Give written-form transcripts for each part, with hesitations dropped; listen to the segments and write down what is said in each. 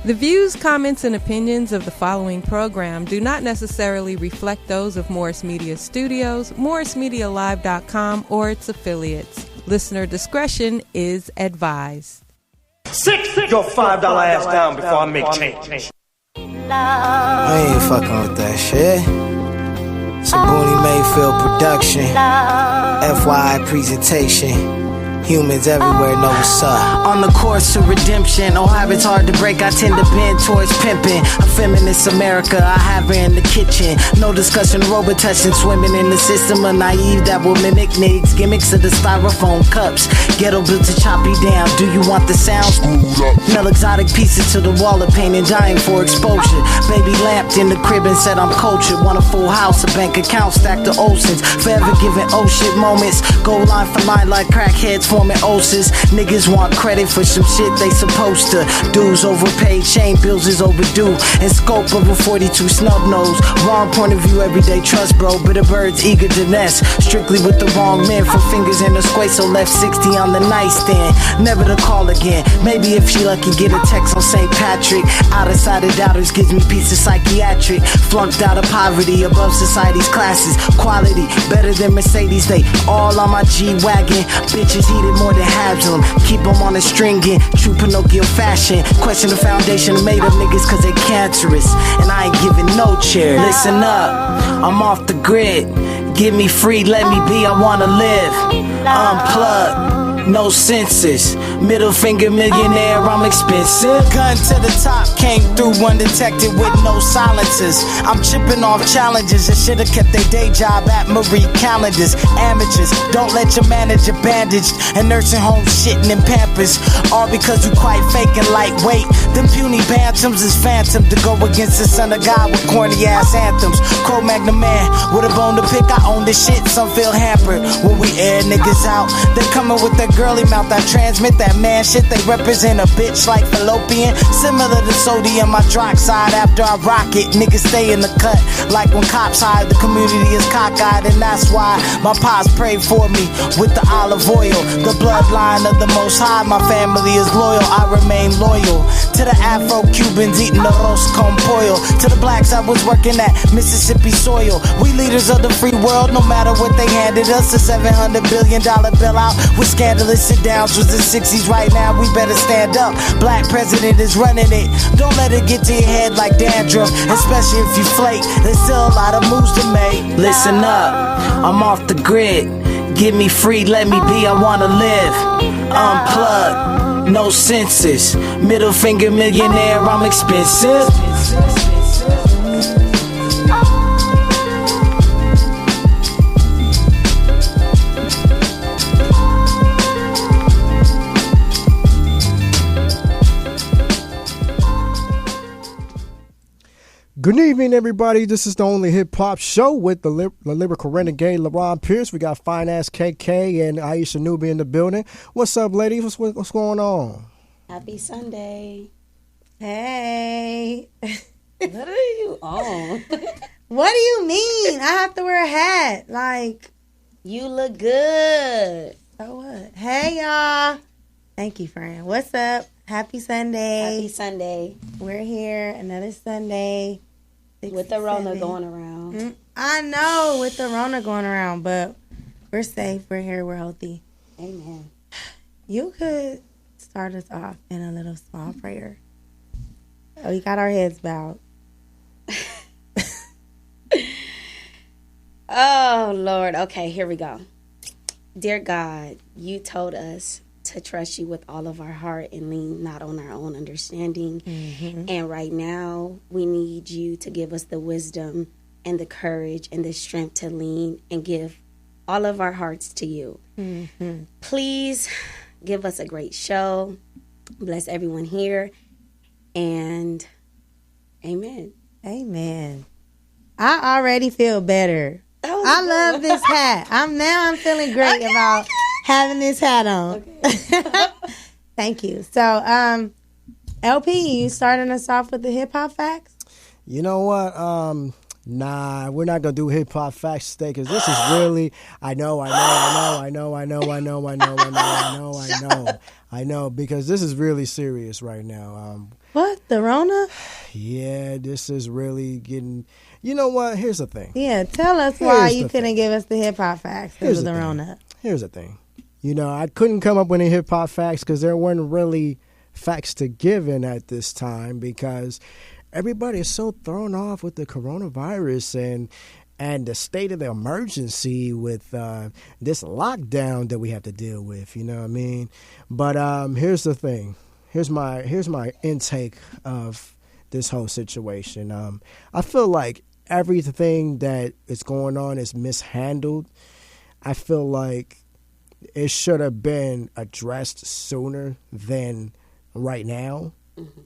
The views, comments, and opinions of the following program do not necessarily reflect those of Morris Media Studios, MorrisMediaLive.com, or its affiliates. Listener discretion is advised. Sit your $5 ass down before I make change. I ain't fucking with that shit. It's a Booney Mayfield production. FYI presentation. Humans everywhere know what's up. On the course to redemption, all habits hard to break. I tend to bend towards pimping. A feminist America, I have her in the kitchen. No discussion, robot touching, swimming in the system. A naive that will mimic niggas, gimmicks of the styrofoam cups. Ghetto built to chop you down. Do you want the sounds? Nail exotic pieces to the wall of painting, dying for exposure. Baby lamped in the crib and said I'm cultured. Want a full house, a bank account stacked to Olsen's. Forever giving oh shit moments. Go line for line like crackheads forming ulcers. Niggas want credit for some shit they supposed to. Dues overpaid, chain bills is overdue. In scope of a 42 snub nose. Wrong point of view, everyday trust, bro. But a bird's eager to nest. Strictly with the wrong men. For fingers in the square, so left 60 on the nightstand. Never to call again. Maybe if she lucky, get a text on St. Patrick. Out of sight of doubters gives me peace of psychiatric. Flunked out of poverty, above society's classes. Quality, better than Mercedes. They all on my G-Wagon. Bitches heated more than halves of them. Keep them on a stringing. True Pinocchio fashion. Question the foundation of made up niggas cause they cancerous. And I ain't giving no chair. Listen up, I'm off the grid. Give me free, let me be, I wanna live. Unplugged, no censors. Middle finger millionaire, I'm expensive. Gun to the top, came through undetected with no silencers. I'm chipping off challenges and should've kept their day job at Marie Callender's. Amateurs, don't let your manager bandaged and nursing home shitting in Pampers. All because you quite fake and lightweight. Them puny bantams is phantom to go against the son of God with corny ass anthems. Cro-Magnon man with a bone to pick, I own this shit, some feel hampered. When we air niggas out, they coming with that girly mouth, I transmit that man shit. They represent a bitch like fallopian, similar to sodium hydroxide. After I rock it, niggas stay in the cut. Like when cops hide, the community is cockeyed. And that's why my pops prayed for me with the olive oil. The bloodline of the most high, my family is loyal, I remain loyal. To the Afro-Cubans eating the arroz con pollo. To the blacks I was working at Mississippi soil. We leaders of the free world, no matter what they handed us. A $700 billion bailout with scandalous sit-downs was the 60s. Right now we better stand up. Black president is running it. Don't let it get to your head like dandruff, especially if you flake. There's still a lot of moves to make. Listen up, I'm off the grid. Give me free, let me be, I wanna live. Unplugged, no censors. Middle finger millionaire, I'm expensive. Good evening, everybody. This is the only hip-hop show with the lyrical renegade, Laron Pierce. We got fine-ass KK and Ayesha Nubian in the building. What's up, ladies? What's going on? Happy Sunday. Hey. What are you on? What do you mean? I have to wear a hat. Like, you look good. So what? Hey, y'all. Thank you, friend. What's up? Happy Sunday. Happy Sunday. We're here another Sunday. With the Rona going around. I know, with the Rona going around, but we're safe. We're here. We're healthy. Amen. You could start us off in a little small prayer. We got our heads bowed. Oh, Lord. Okay, here we go. Dear God, you told us to trust you with all of our heart and lean not on our own understanding. Mm-hmm. And right now, we need you to give us the wisdom and the courage and the strength to lean and give all of our hearts to you. Mm-hmm. Please give us a great show. Bless everyone here. And amen. Amen. I already feel better. I love this hat. I'm feeling great about having this hat on. Okay. Thank you. So, LP, you starting us off with the hip hop facts? You know what? Nah, we're not gonna do hip hop facts today because this is really. I know, because this is really serious right now. What? The Rona? Yeah, this is really getting... You know what? Here's the thing. Yeah, tell us why you couldn't give us the hip-hop facts because of the Rona. Here's the thing. You know, I couldn't come up with any hip-hop facts because there weren't really facts to give in at this time because everybody is so thrown off with the coronavirus and the state of the emergency with this lockdown that we have to deal with, you know what I mean? But here's the thing. Here's my intake of this whole situation. I feel like everything that is going on is mishandled. I feel like it should have been addressed sooner than right now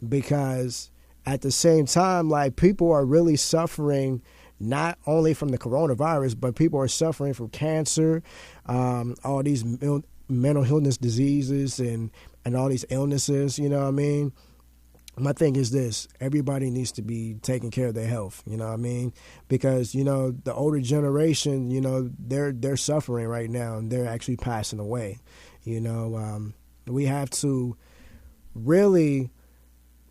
because at the same time, like, people are really suffering not only from the coronavirus, but people are suffering from cancer, all these mental illness diseases and all these illnesses, you know what I mean? My thing is this: everybody needs to be taking care of their health, you know what I mean? Because, you know, the older generation, you know, they're suffering right now and they're actually passing away. You know, we have to really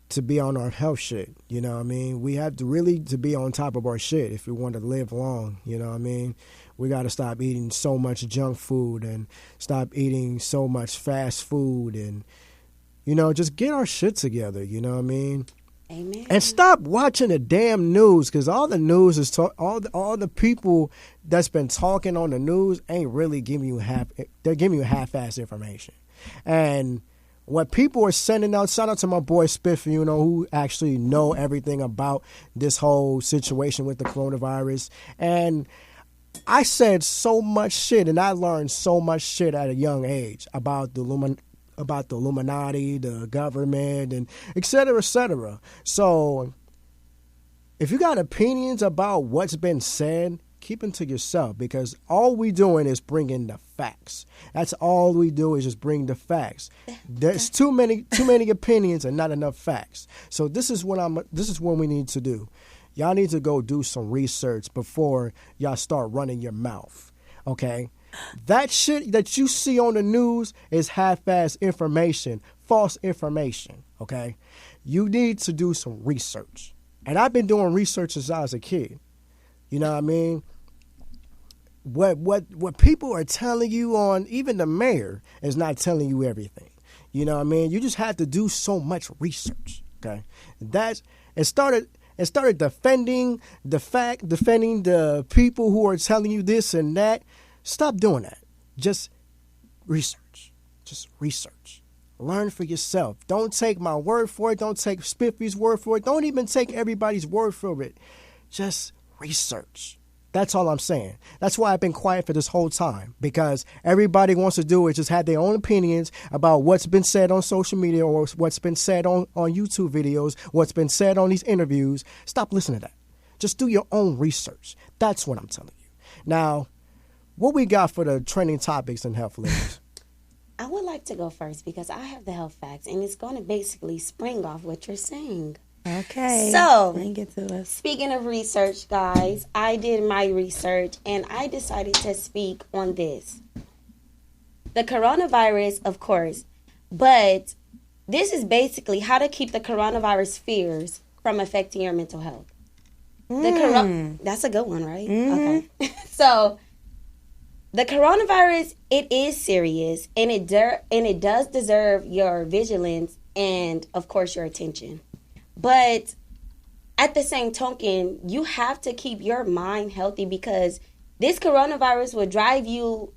to be on our health shit, you know what I mean? We have to really to be on top of our shit if we want to live long, you know what I mean? We got to stop eating so much junk food and stop eating so much fast food and, you know, just get our shit together, you know what I mean? Amen. And stop watching the damn news because all the news is all the people that's been talking on the news ain't really giving you they're giving you half-ass information. And what people are sending out, shout out to my boy Spiffy, you know, who actually know everything about this whole situation with the coronavirus. And I said so much shit and I learned so much shit at a young age about the Illuminati, the government, and et cetera, et cetera. So if you got opinions about what's been said, keep them to yourself because all we doing is bringing the facts. That's all we do is just bring the facts. There's too many opinions and not enough facts. So this is what we need to do. Y'all need to go do some research before y'all start running your mouth. Okay? That shit that you see on the news is half-ass information, false information, okay? You need to do some research. And I've been doing research since I was a kid. You know what I mean? What people are telling you on, even the mayor is not telling you everything. You know what I mean? You just have to do so much research, okay? It started defending the people who are telling you this and that. Stop doing that. Just research. Just research. Learn for yourself. Don't take my word for it. Don't take Spiffy's word for it. Don't even take everybody's word for it. Just research. That's all I'm saying. That's why I've been quiet for this whole time, because everybody wants to do is just have their own opinions about what's been said on social media or what's been said on YouTube videos, what's been said on these interviews. Stop listening to that. Just do your own research. That's what I'm telling you. Now, what we got for the trending topics in health, ladies? I would like to go first because I have the health facts, and it's going to basically spring off what you're saying. Okay. So, bring it to us. Speaking of research, guys, I did my research, and I decided to speak on this. The coronavirus, of course, but this is basically how to keep the coronavirus fears from affecting your mental health. That's a good one, right? Okay. So, the coronavirus, it is serious, and it does deserve your vigilance and, of course, your attention. But at the same token, you have to keep your mind healthy because this coronavirus will drive you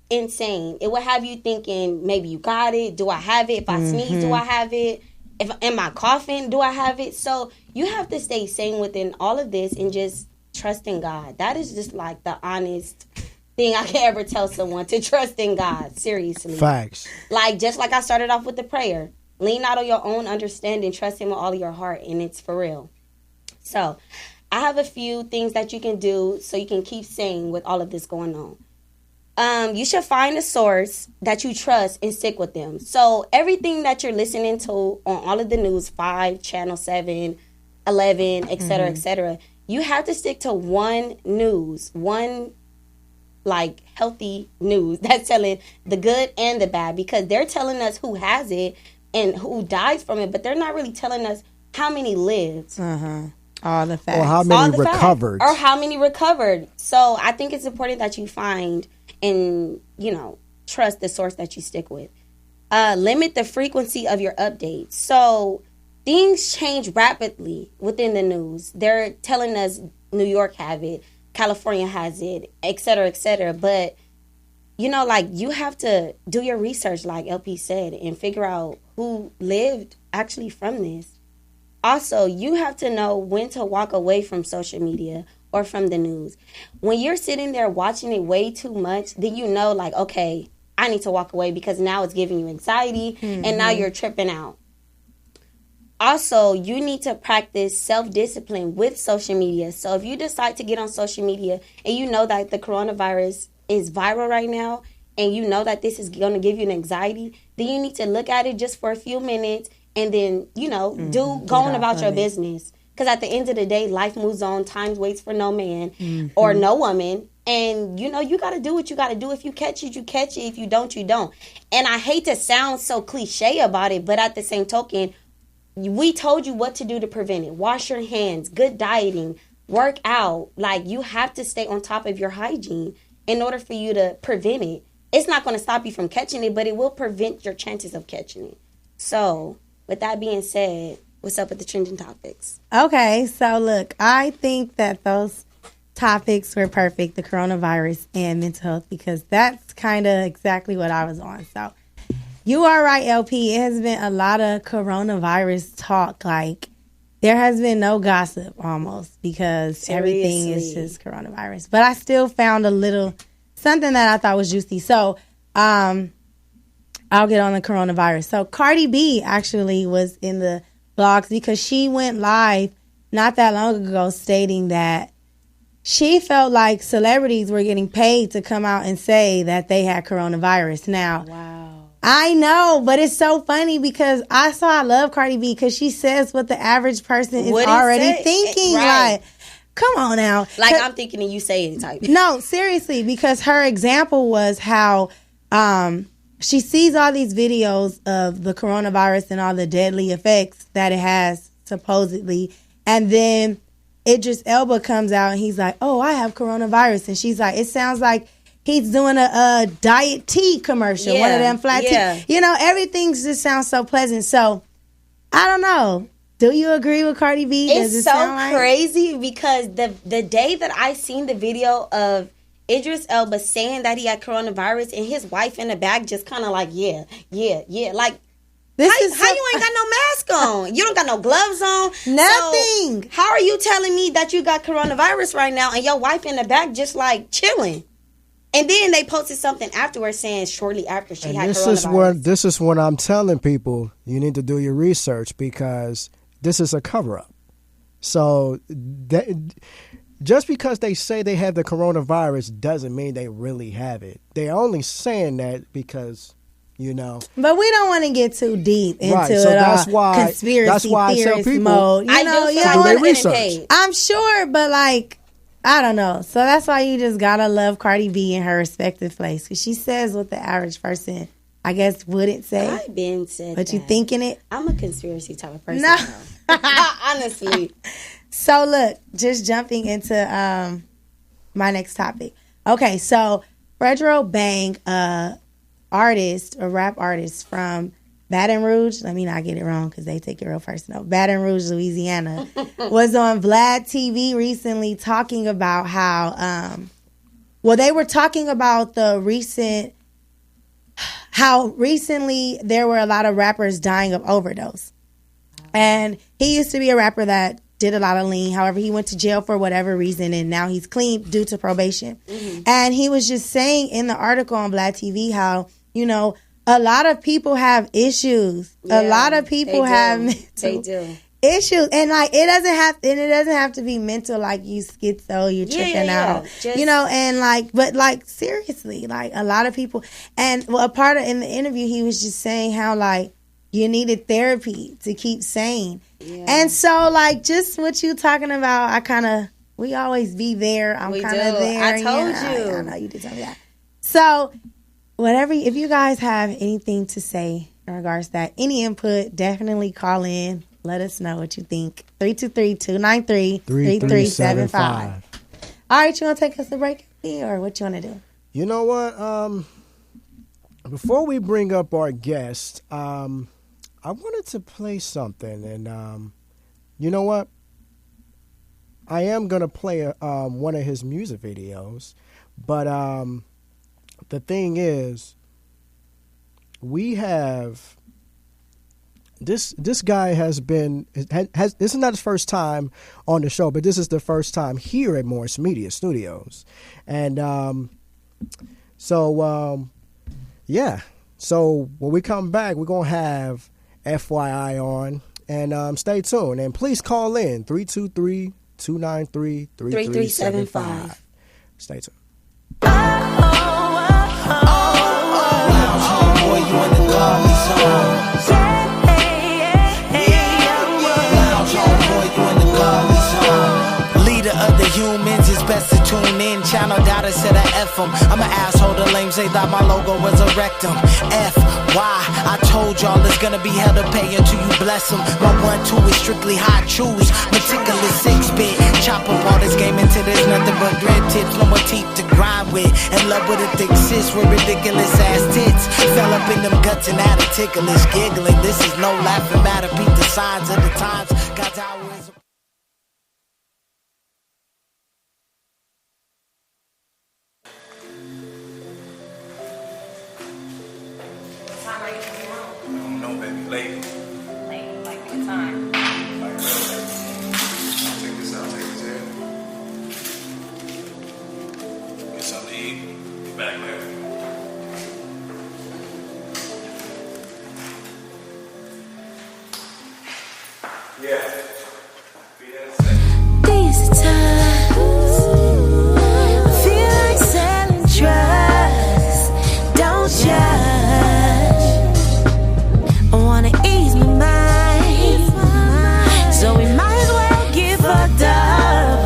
insane. It will have you thinking, maybe you got it. Do I have it? If I sneeze, do I have it? Am I coughing? Do I have it? So you have to stay sane within all of this and just trust in God. That is just like the honest thing I can ever tell someone, to trust in God. Seriously. Facts. Like, just like I started off with the prayer. Lean out on your own understanding. Trust him with all of your heart. And it's for real. So, I have a few things that you can do so you can keep sane with all of this going on. You should find a source that you trust and stick with them. So, everything that you're listening to on all of the news, 5, Channel 7, 11, etc., you have to stick to one like healthy news that's telling the good and the bad, because they're telling us who has it, and who dies from it, but they're not really telling us how many lived. All the facts. Or how many recovered. Or how many recovered. So I think it's important that you find and, trust the source that you stick with. Limit the frequency of your updates. So things change rapidly within the news. They're telling us New York have it, California has it, et cetera, but you have to do your research, like LP said, and figure out who lived actually from this. Also, you have to know when to walk away from social media or from the news. When you're sitting there watching it way too much, then okay, I need to walk away because now it's giving you anxiety and now you're tripping out. Also, you need to practice self-discipline with social media. So if you decide to get on social media and you know that the coronavirus is viral right now and you know that this is going to give you an anxiety, then you need to look at it just for a few minutes and then, go on about your business. Because at the end of the day, life moves on. Time waits for no man or no woman. And, you got to do what you got to do. If you catch it, you catch it. If you don't, you don't. And I hate to sound so cliche about it, but at the same token, we told you what to do to prevent it. Wash your hands, good dieting, work out. You have to stay on top of your hygiene in order for you to prevent it. It's not going to stop you from catching it, but it will prevent your chances of catching it. So, with that being said, what's up with the trending topics? Okay, so look, I think that those topics were perfect, the coronavirus and mental health, because that's kind of exactly what I was on. So, you are right, LP. It has been a lot of coronavirus talk. There has been no gossip almost because everything is just coronavirus. But I still found something that I thought was juicy. So, I'll get on the coronavirus. So, Cardi B actually was in the blogs because she went live not that long ago stating that she felt like celebrities were getting paid to come out and say that they had coronavirus. Now, wow. I know, but it's so funny because I love Cardi B because she says what the average person is already thinking. Right. Come on now. I'm thinking and you say it type. No, seriously, because her example was how she sees all these videos of the coronavirus and all the deadly effects that it has, supposedly. And then Idris Elba comes out and he's like, oh, I have coronavirus. And she's like, it sounds like he's doing a diet tea commercial, one of them flat tea. Everything just sounds so pleasant. So, I don't know. Do you agree with Cardi B? It's so crazy because the day that I seen the video of Idris Elba saying that he had coronavirus and his wife in the back just kind of yeah. How you ain't got no mask on? You don't got no gloves on? Nothing. So how are you telling me that you got coronavirus right now and your wife in the back just chilling? And then they posted something afterwards saying shortly after she had coronavirus. This is what I'm telling people. You need to do your research because this is a cover-up. So just because they say they have the coronavirus doesn't mean they really have it. They're only saying that because, But we don't want to get too deep into that's why conspiracy I tell people, mode. I do their research. I'm sure, but I don't know. So that's why you just gotta love Cardi B in her respective place because she says what the average person, I guess, wouldn't say. I've been said but that. you thinking it? I'm a conspiracy type of person. No, honestly. So look, just jumping into my next topic. Okay, so Fredro Bang, a rap artist from Baton Rouge, let me not get it wrong because they take it real personal. Baton Rouge, Louisiana, was on Vlad TV recently talking about how, they were talking about how recently there were a lot of rappers dying of overdose. And he used to be a rapper that did a lot of lean. However, he went to jail for whatever reason, and now he's clean due to probation. Mm-hmm. And he was just saying in the article on Vlad TV how, a lot of people have issues. Yeah, a lot of people have mental issues, and it doesn't have to be mental. You schizo, you're tripping out, but seriously, a lot of people. And a part of in the interview, he was just saying how you needed therapy to keep sane, and so just what you talking about, we always be there. I'm kind of there. I told you. I know you did tell me that. So. Whatever, if you guys have anything to say in regards to that. Any input, definitely call in. Let us know what you think. 323-293-3375. All right, you want to take us to break, or what you want to do? You know what? Before we bring up our guest, I wanted to play something, and you know what? I am gonna play one of his music videos, but the thing is, we have this guy has this is not his first time on the show, but this is the first time here at Morris Media Studios, and yeah. So when we come back, we're gonna have FYI on, and stay tuned, and please call in 323-293-3375. Stay tuned. Leader of the humans, it's best to tune in. Channel gotta set a F 'em. I'm an asshole, the lame say that my logo was a rectum. F, why? I told y'all it's gonna be hell to pay until you bless them. My 1-2 is strictly high choose. Meticulous 6-bit. Chop up all this game until there's nothing but dread tips. No more teeth to grind with. In love with a thick sis with ridiculous ass tits. Fell up in them guts and had a ticklish giggling. This is no laughing matter. Beat the signs of the times. God's hours. Late, like what time? Like, take this out, take this in. Get something to eat. Be back later. Yeah. Be there in a second. These times, I feel like selling drugs. Don't judge. I wanna ease my mind, so we might as well get fucked up.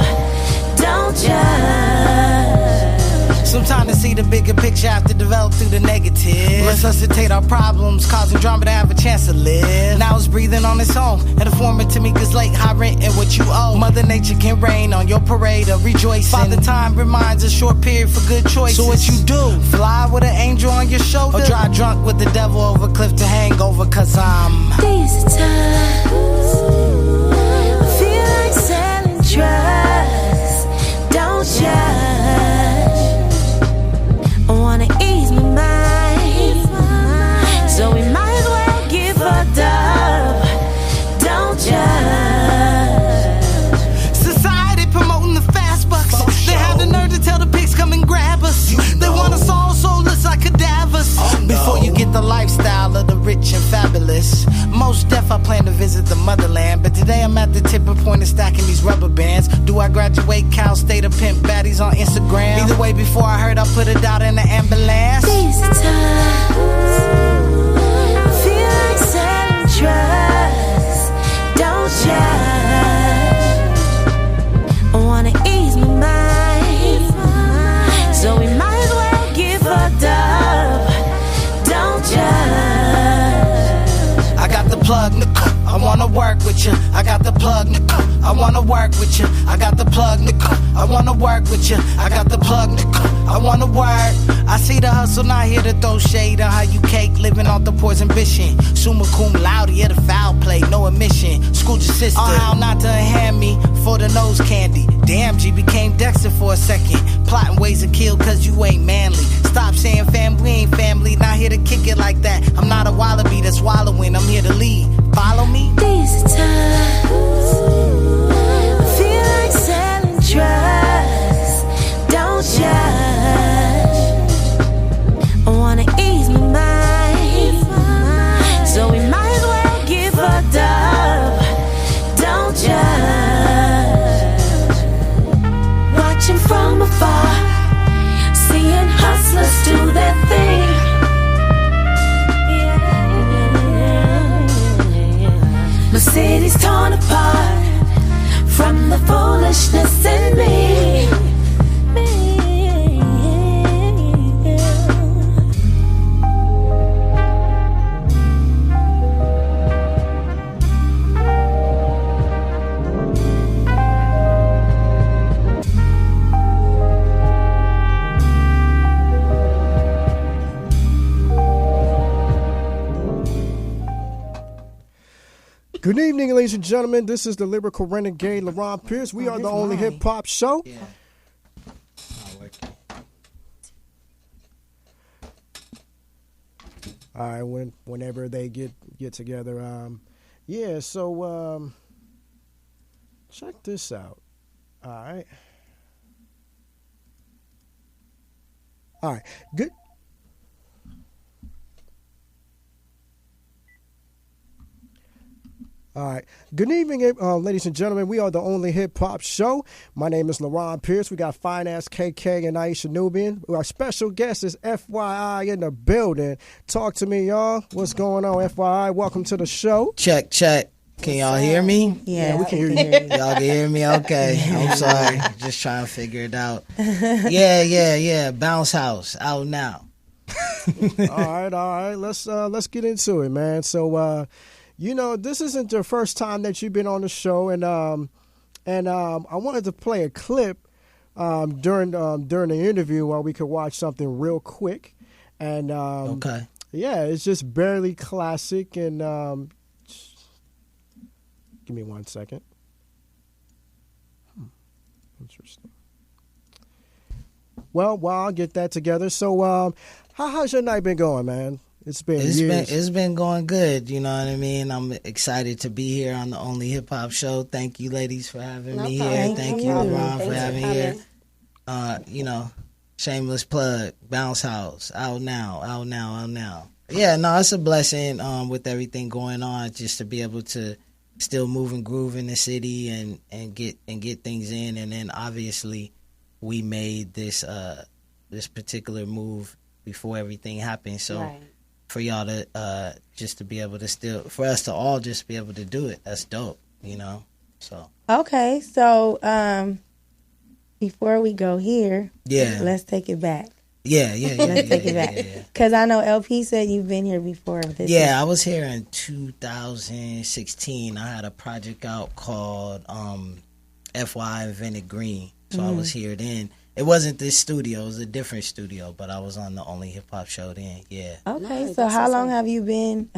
Don't judge. Sometimes to see the bigger picture have to develop through the negative. Resuscitate our problems, causing drama to have a chance to live. Now it's breathing on its own, and informing to me cause late high rent and what you owe. Mother Nature can rain on your parade of rejoicing. Father Time reminds a short period for good choices. So what you do? Fly with an angel on your shoulder, or drive drunk with the devil over a cliff to hangover. Cause I'm These times, I feel like selling drugs. Don't judge. I wanna ease my mind, so we might as well get fucked up. Don't judge. society promoting the fast bucks. They have the nerve to tell the pigs come and grab us. They want us all soulless like cadavers. Before you get the lifestyle of the rich and fabulous. Most deaf I plan to visit the motherland, but today I'm at the tipping point of stacking these rubber bands. Do I graduate Cal State or pimp baddies on Instagram? Either way, before I heard I put it out in the ambulance. These times, I feel like selling drugs. Don't judge. I wanna ease my mind, so we might as well get fucked up. Don't judge. I got the plug, nigga. I wanna work with you. I got the plug, nigga. I wanna work with you. I got the plug, nigga. I wanna work with you. I got the plug, nigga. I wanna work. I see the hustle, not here to throw shade on how you cake, living off the poison ambition. Summa cum laude, yeah, the foul play, no admission. School your sister, on how not to hand me for the nose candy. Damn, G became Dexter for a second. Plotting ways to kill cause you ain't manly. Stop saying fam, we ain't family. Not here to kick it like that. I'm not a wallaby that's wallowing, I'm here to lead. Follow me? These times, I feel like selling drugs. Don't judge. I wanna ease my mind, so we might as well get fucked up. Don't judge. Watching from afar, seeing hustlers do their thing. My city's torn apart from the foolishness in me. Good evening, ladies and gentlemen. This is the lyrical renegade, Laron Pierce. We are the only hip hop show. Yeah. All right, whenever they get together, yeah. So check this out. All right. Good. All right. Good evening, ladies and gentlemen. We are the only hip hop show. My name is Laron Pierce. We got fine ass KK and Ayesha Nubian. Our special guest is FYI in the building. Talk to me, y'all. What's going on, FYI? Welcome to the show. Check. Can y'all hear me? Yeah, we can hear you. Y'all can hear me? Okay. I'm sorry. Just trying to figure it out. Yeah. Bounce House out now. All right. Let's get into it, man. So, this isn't the first time that you've been on the show, and I wanted to play a clip during the interview while we could watch something real quick, and okay. Yeah, it's just barely classic, and give me 1 second. Interesting. Well, I'll get that together. So, how's your night been going, man? It's been going good. You know what I mean? I'm excited to be here on the Only Hip Hop Show. Thank you, ladies, for having me here. Thank you, LeBron, for having me here. Shameless plug. Bounce House out now. Yeah, no, it's a blessing with everything going on, just to be able to still move and groove in the city and get things in. And then obviously we made this particular move before everything happened. So. Right. For y'all to just to be able to for us to all just be able to do it, that's dope, So okay, so before we go here, let's take it back. Yeah. Let's take it back because I know LP said you've been here before. I was here in 2016. I had a project out called FY Invented Green, so I was here then. It wasn't this studio; it was a different studio. But I was on the Only Hip Hop Show then. Yeah. Okay. So how long have you been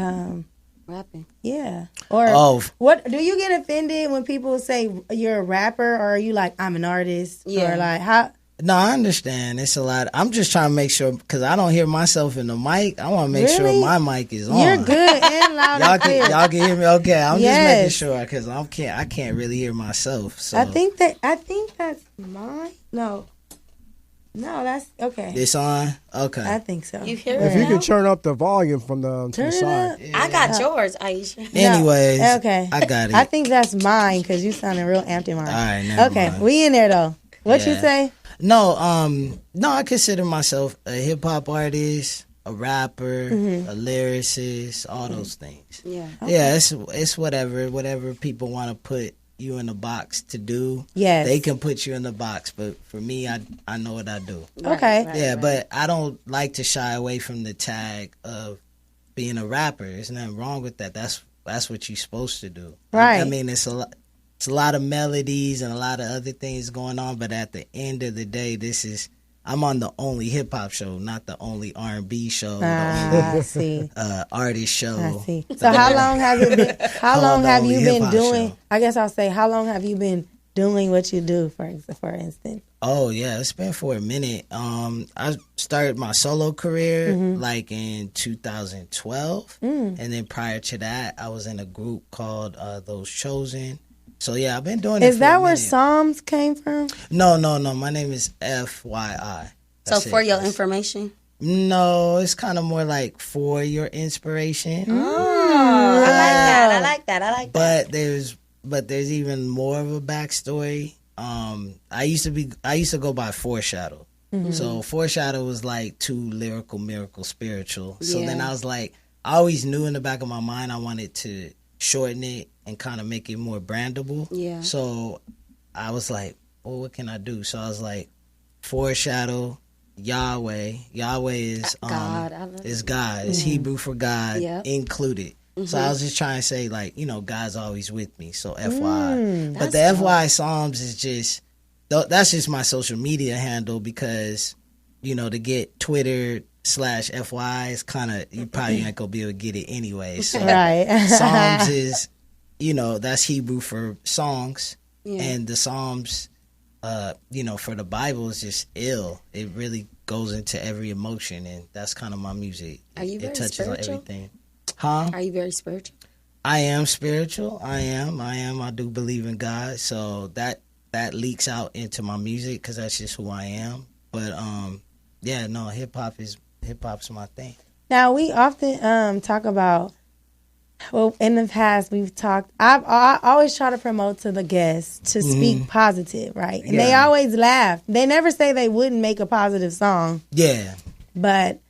rapping? Yeah. Or what? Do you get offended when people say you're a rapper, or are you like I'm an artist? Yeah. Or like how? No, I understand. It's a lot. I'm just trying to make sure because I don't hear myself in the mic. I want to make sure my mic is on. You're good and loud and clear. Y'all can hear me. Okay, I'm just making sure because I can't really hear myself. So I think that's mine. No, that's okay. It's on? Okay. I think so. You hear it? If you can turn up the volume from the side. Yeah. I got yours, Ayesha. Anyways, okay. I got it. I think that's mine because you sounding real empty mine. All right, never mind. We in there though. What you say? No, I consider myself a hip hop artist, a rapper, a lyricist, all those things. Yeah. Okay. Yeah, it's whatever people want to put you in the box to do. Yes. They can put you in the box, but for me, I know what I do. Okay. Right. But I don't like to shy away from the tag of being a rapper. There's nothing wrong with that. That's what you're supposed to do. Right. I mean, it's a lot of melodies and a lot of other things going on, but at the end of the day, I'm on the only hip hop show, not the only R&B show. I see. Artist show. I see. So how long has it been? How long have you been doing? Show. I guess I'll say, how long have you been doing what you do? For instance. Oh yeah, it's been for a minute. I started my solo career like in 2012, and then prior to that, I was in a group called Those Chosen. So yeah, I've been doing it. Is that where Psalms came from? No. My name is FYI. So for your information? No, it's kind of more like for your inspiration. Oh, I like that. But there's even more of a backstory. I used to go by Foreshadow. So Foreshadow was like too lyrical, miracle, spiritual. So then I was like, I always knew in the back of my mind I wanted to shorten it and kind of make it more brandable. Yeah. So I was like, well, what can I do? So I was like, Foreshadow, Yahweh. Yahweh is God. Is God. It's Hebrew for God included. So I was just trying to say, like, God's always with me. So FY. But the FY Psalms is just, that's just my social media handle because, to get Twitter /FY is kind of, you probably ain't going to be able to get it anyway. So right. Psalms is that's Hebrew for songs, Yeah. and the Psalms, for the Bible is just ill. It really goes into every emotion, and that's kind of my music. Are you very it touches spiritual? on everything. Huh? Are you very spiritual? I am spiritual. I am. I do believe in God, so that leaks out into my music because that's just who I am. But hip hop's my thing. Now we often talk about. Well, in the past we've talked. I always try to promote to the guests to speak positive, right? And they always laugh. They never say they wouldn't make a positive song. Yeah. But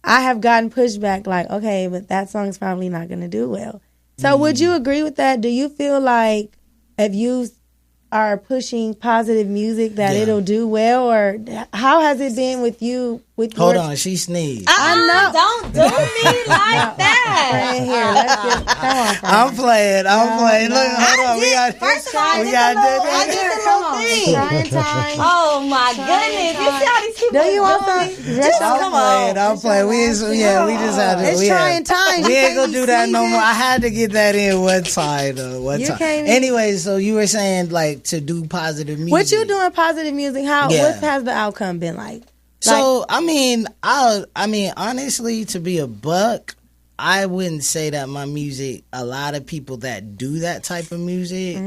I have gotten pushback, like, okay, but that song's probably not going to do well. So would you agree with that? Do you feel like if you are pushing positive music that it'll do well, or how has it been with you? Hold on, she sneezed. I know. Don't do me like that. Friend, here, let's get, come on, friend. I'm playing. Look, hold on. First of all, we got I did the little thing. Trying time. Oh my goodness! You see how these people Do you want some? I'm playing. We just had to. It's trying time. We ain't gonna do that no more. I had to get that in one time. Anyway, so you were saying like to do positive music. What you doing positive music? What has the outcome been like? So I mean, honestly, to be a buck, I wouldn't say that my music. A lot of people that do that type of music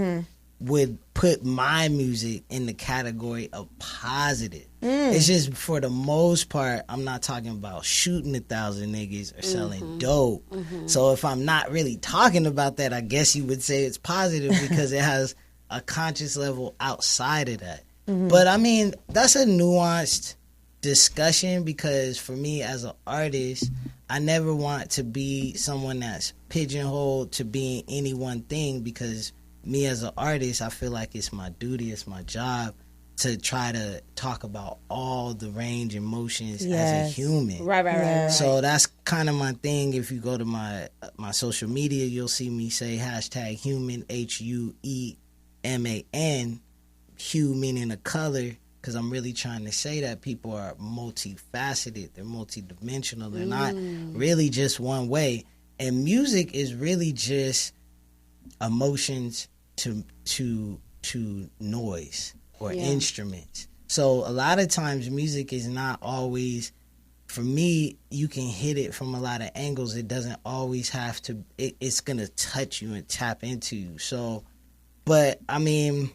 would put my music in the category of positive. It's just for the most part, I'm not talking about shooting 1,000 niggas or selling dope. So if I'm not really talking about that, I guess you would say it's positive because it has a conscious level outside of that. But I mean, that's a nuanced discussion because for me as an artist, I never want to be someone that's pigeonholed to being any one thing because me as an artist, I feel like it's my duty, it's my job to try to talk about all the range of emotions as a human. Right. So that's kind of my thing. If you go to my social media, you'll see me say #human, HUEMAN, hue meaning a color, because I'm really trying to say that people are multifaceted, they're multidimensional, they're not really just one way. And music is really just emotions to noise or instruments. So a lot of times music is not always, for me, you can hit it from a lot of angles. It doesn't always have to, it's going to touch you and tap into you. So, but I mean,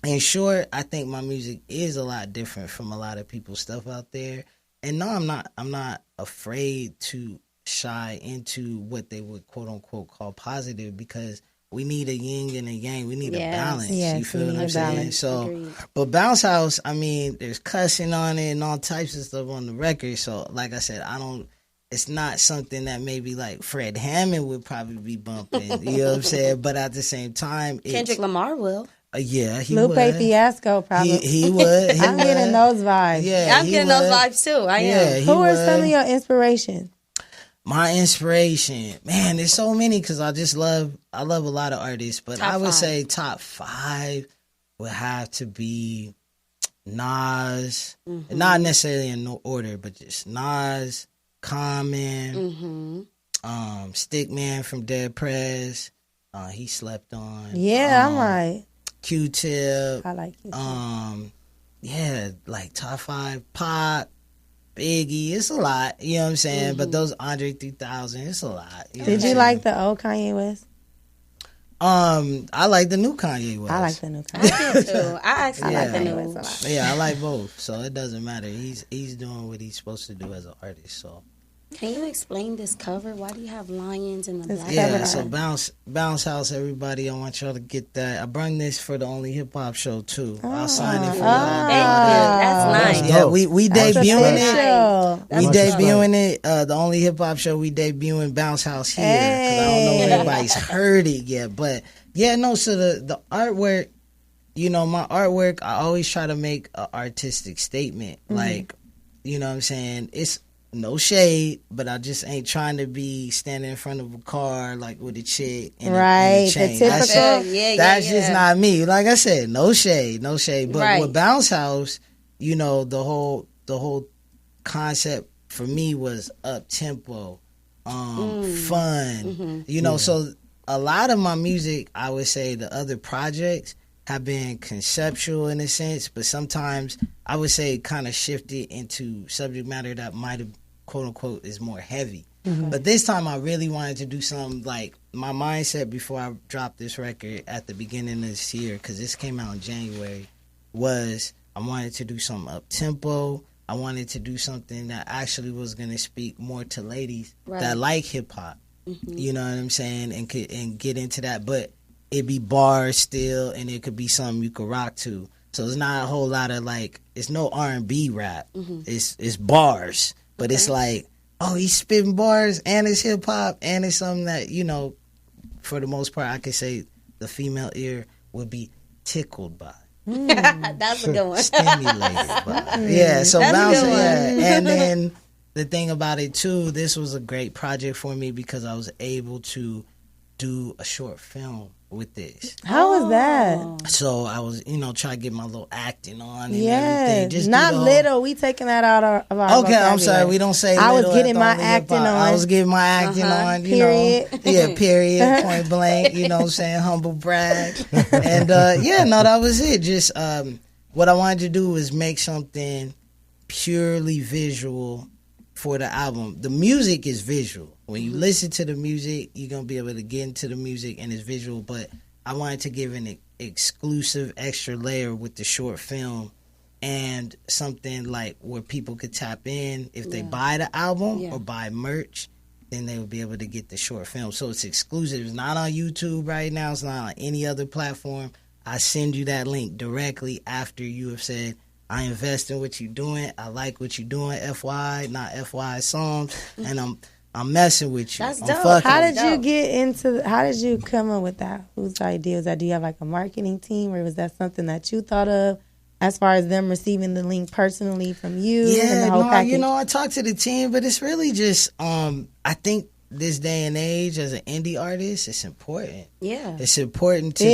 in short, I think my music is a lot different from a lot of people's stuff out there. And no, I'm not afraid to shy into what they would quote unquote call positive because we need a yin and a yang. We need a balance. Yes, you feel what I'm saying? So, but Bounce House, I mean, there's cussing on it and all types of stuff on the record. So, like I said, it's not something that maybe like Fred Hammond would probably be bumping. You know what I'm saying? But at the same time, Kendrick Lamar will. Yeah, he Lupe would. Fiasco probably. He would. I'm getting those vibes. Yeah, I'm getting those vibes too. I am. Who are some of your inspirations? My inspiration, man, there's so many because I love a lot of artists, but I would say top 5 would have to be Nas, not necessarily in no order, but just Nas, Common, Stickman from Dead Prez, he slept on. Yeah, I'm right. Q-Tip. I like Q-Tip. Yeah, like top 5, Pop, Biggie, it's a lot, you know what I'm saying? But those Andre 3000, it's a lot. Did you like the old Kanye West? I like the new Kanye West. I like the new Kanye. I do too. I actually like the new West. Yeah, I like both, so it doesn't matter. He's doing what he's supposed to do as an artist, so. Can you explain this cover? Why do you have lions in the black? Yeah, so Bounce House, everybody. I want y'all to get that. I bring this for the Only Hip Hop Show too. I'll sign it for y'all. Thank you. That's nice. Yeah, we debuting it. Nice. We debuting it. The Only Hip Hop Show. We debuting Bounce House here because I don't know if anybody's heard it yet. But yeah, no. So the artwork, my artwork, I always try to make an artistic statement. Like, you know what I'm saying? It's no shade, but I just ain't trying to be standing in front of a car like with a chick and a chain. The typical. That's just not me. Like I said, no shade. But with Bounce House, the whole concept for me was up tempo, fun. So a lot of my music, I would say the other projects have been conceptual in a sense, but sometimes I would say kind of shifted into subject matter that might have, quote unquote, is more heavy. But this time I really wanted to do something like my mindset before I dropped this record at the beginning of this year, because this came out in January, was I wanted to do something up-tempo. I wanted to do something that actually was going to speak more to ladies that like hip-hop. You know what I'm saying? And get into that. But it be bars still, and it could be something you could rock to. So it's not a whole lot of like, it's no R&B rap. It's bars. But it's like, oh, he's spitting bars and it's hip hop and it's something that, you know, for the most part, I could say the female ear would be tickled by. That's a good one. Stimulated by. Yeah, so bouncing. Yeah. And then the thing about it too, this was a great project for me because I was able to do a short film with this. How was that? So I was, you know, trying to get my little acting on and everything. Just not little. We taking that out of our okay, I'm sorry. We don't say I little. Was getting my acting on. I was getting my acting on, you period. know. Yeah, period, point blank, you know what I'm saying, humble brag. And that was it. Just what I wanted to do was make something purely visual for the album. The music is visual. When you listen to the music, you're going to be able to get into the music and it's visual, but I wanted to give an exclusive extra layer with the short film and something like where people could tap in. If they buy the album or buy merch, then they will be able to get the short film. So it's exclusive. It's not on YouTube right now. It's not on any other platform. I send you that link directly after you have said, I invest in what you're doing. I like what you're doing. FY, not FY songs. And I'm messing with you. That's I'm dope. How did you get into? How did you come up with that? Whose idea was that? Do you have like a marketing team, or was that something that you thought of, as far as them receiving the link personally from you? Yeah, and the whole package? you know, I talked to the team, but it's really just I think this day and age as an indie artist, it's important. Yeah, it's important to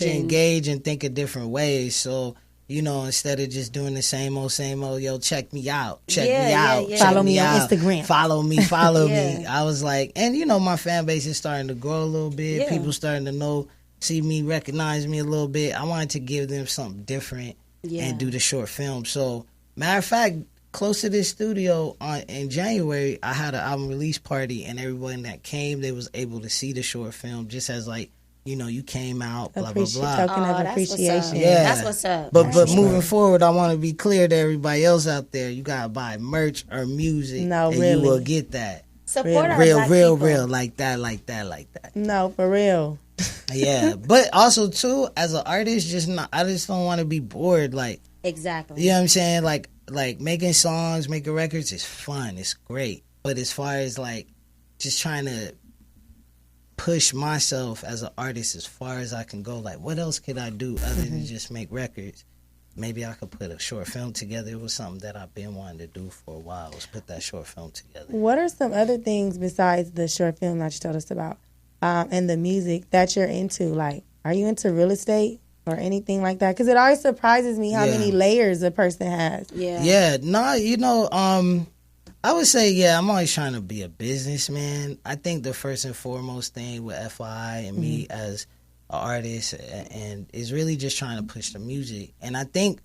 engage and think of different ways. So, you know, instead of just doing the same old, yo, check me out. Follow me on Instagram. Follow me. I was like, and you know, my fan base is starting to grow a little bit. Yeah. People starting to see me, recognize me a little bit. I wanted to give them something different and do the short film. So, matter of fact, close to this studio in January, I had an album release party, and everyone that came, they was able to see the short film just as like, you know, you came out, blah, blah, blah. Token of appreciation. Yeah. That's what's up. But moving forward, I want to be clear to everybody else out there, you got to buy merch or music. No, and really. You will get that. Support our real, black real, people. real, like that. No, for real. Yeah. But also, too, as an artist, I just don't want to be bored. Like, exactly. You know what I'm saying? Like making songs, making records is fun. It's great. But as far as, like, just trying to push myself as an artist as far as I can go. Like, what else could I do other than just make records? Maybe I could put a short film together. It was something that I've been wanting to do for a while, was put that short film together. What are some other things besides the short film that you told us about and the music that you're into? Like, are you into real estate or anything like that? Because it always surprises me how many layers a person has. Yeah. No, you know, I would say, I'm always trying to be a businessman. I think the first and foremost thing with FI and me as an artist and is really just trying to push the music. And I think,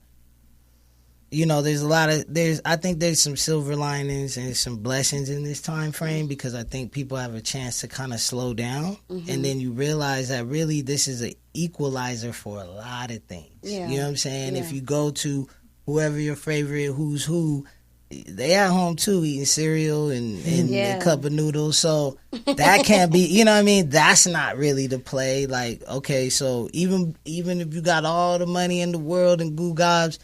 you know, I think there's some silver linings and some blessings in this time frame because I think people have a chance to kind of slow down. And then you realize that really this is an equalizer for a lot of things. You know what I'm saying? If you go to whoever your favorite who's who, they at home too eating cereal and a cup of noodles, so that can't be, you know what I mean, that's not really the play. Like, okay, so even if you got all the money in the world and goo gobs,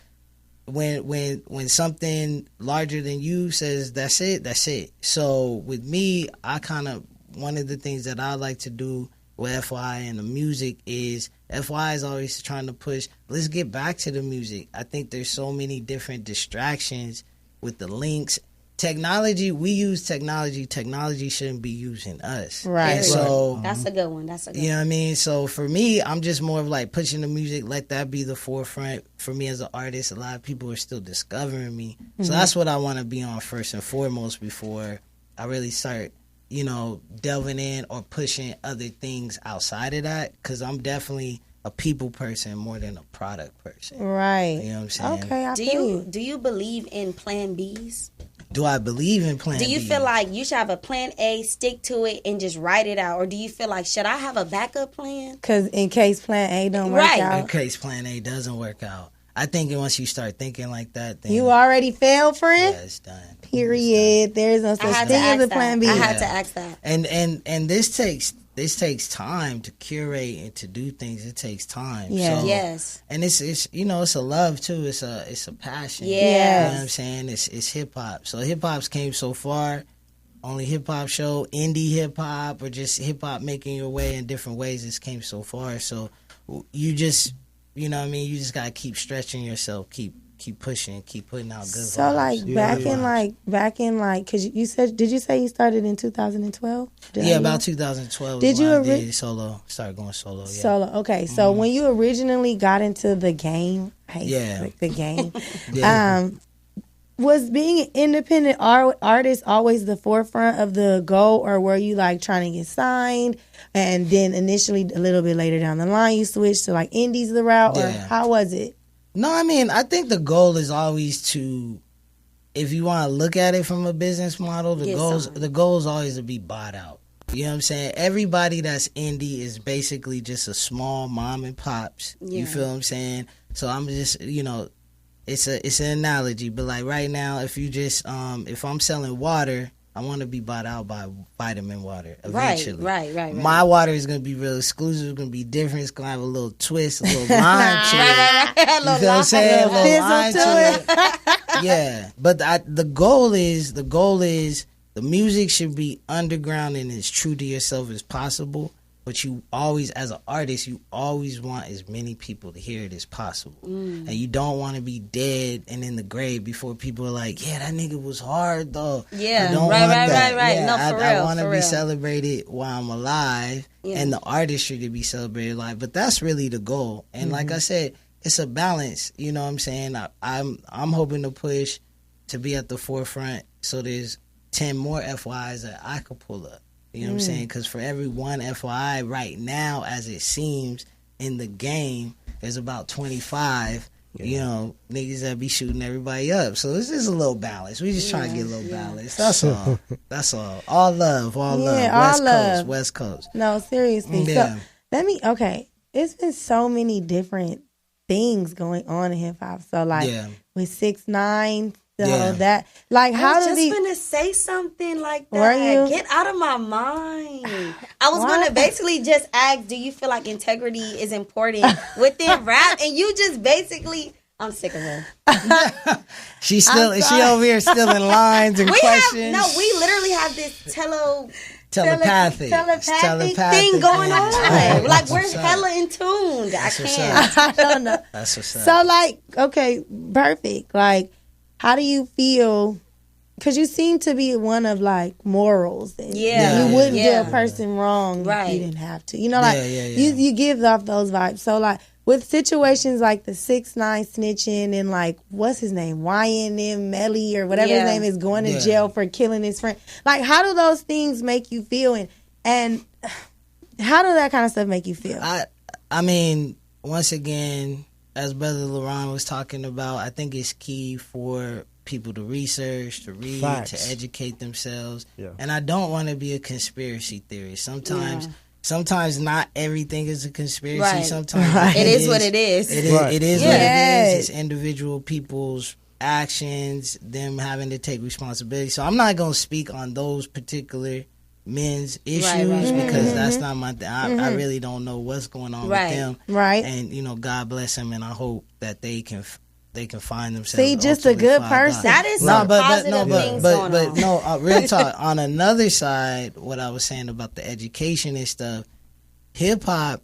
when something larger than you says that's it. So with me, I kind of, one of the things that I like to do with FY and the music is FY is always trying to push, let's get back to the music. I think there's so many different distractions with the links. Technology, we use technology. Technology shouldn't be using us. Right. So that's a good one. You know what I mean? So for me, I'm just more of like pushing the music, let that be the forefront. For me as an artist, a lot of people are still discovering me. So that's what I want to be on first and foremost before I really start you know, delving in or pushing other things outside of that, because I'm definitely a people person more than a product person. Right. You know what I'm saying? Okay, I Do feel you you. do you believe in plan Bs? Do I believe in plan Do you B? feel like you should have a plan A, stick to it, and just write it out? Or do you feel like, should I have a backup plan? Because in case plan A don't work Right. in out. case plan A doesn't work out? I think once you start thinking like that, then You already failed, friend? yeah, it's done. Period. There's no I such had to thing as ask a plan B. that. I had to ask that. And this takes time to curate and to do things. It takes time. Yeah. So, Yes. and it's you know, it's a love too. It's a passion. Yes. You know what I'm saying? It's hip hop. So hip hop's came so far. Only hip hop show, indie hip hop, or just hip hop making your way in different ways. It's came so far. So you just, you know what I mean? You just gotta keep stretching yourself, keep pushing, keep putting out good So vibes. like back in like, because you said, did you say you started in 2012? Yeah, about 2012. Did is you when I ori- did solo? Started going solo. Yeah. Solo. Okay, so when you originally got into the game, Yeah. the game, Yeah. was being an independent artist always the forefront of the goal, or were you like trying to get signed, and then initially a little bit later down the line you switched to like indies the route, or Yeah. how was it? No, I mean, I think the goal is always to, if you want to look at it from a business model, the goal is always to be bought out. You know what I'm saying? Everybody that's indie is basically just a small mom and pops. Yeah. You feel what I'm saying? So I'm just, you know, it's an analogy, but like right now, if you just if I'm selling water, I want to be bought out by Vitamin Water eventually. Right. My water is going to be real exclusive. It's going to be different. It's going to have a little twist, a little lime to it. You feel what I'm saying? A little lime to it. Yeah. But the goal is the music should be underground and as true to yourself as possible. But you always, as an artist, you always want as many people to hear it as possible. And you don't want to be dead and in the grave before people are like, yeah, that nigga was hard, though. Yeah, I don't right. want that. Yeah, No, for I real, want to for be real. celebrated while I'm alive and the artistry to be celebrated live. But that's really the goal. And like I said, it's a balance. You know what I'm saying? I'm hoping to push to be at the forefront so there's 10 more FYs that I could pull up. You know what I'm saying? Because for every one FYI right now, as it seems in the game, there's about 25, you know, niggas that be shooting everybody up. So it's just a little balance. We just trying to get a little balance. That's all. That's all. All love. All love. West Coast. No, seriously. Yeah. So it's been so many different things going on in hip hop. So like with 6ix9ine, that, like, how I was did just gonna say something like that. Were you? Get out of my mind. I was gonna basically just ask, do you feel like integrity is important within rap? And you just basically, I'm sick of her. Is she over here still in lines and questions? We literally have this telepathic thing going on. Like, we're hella in tune. I can't. I don't know. That's what's up. So like, okay, perfect. Like, how do you feel? Because you seem to be one of like morals. And you wouldn't do a person wrong if you didn't have to. You know, like you give off those vibes. So like with situations like the 6ix9ine snitching and like what's his name, YNM Melly or whatever his name is, going to jail for killing his friend. Like, how do those things make you feel? And how do that kind of stuff make you feel? I mean, once again, as Brother Laron was talking about, I think it's key for people to research, to read, to educate themselves. Yeah. And I don't want to be a conspiracy theorist. Sometimes not everything is a conspiracy. Right. Sometimes it is what it is. It is what it is. It's individual people's actions, them having to take responsibility. So I'm not going to speak on those particular men's issues because that's not my thing. I really don't know what's going on with them. Right. And, you know, God bless them, and I hope that they can find themselves. See, just a good person. That is some positive things going on. No, real talk. On another side, what I was saying about the education and stuff, hip hop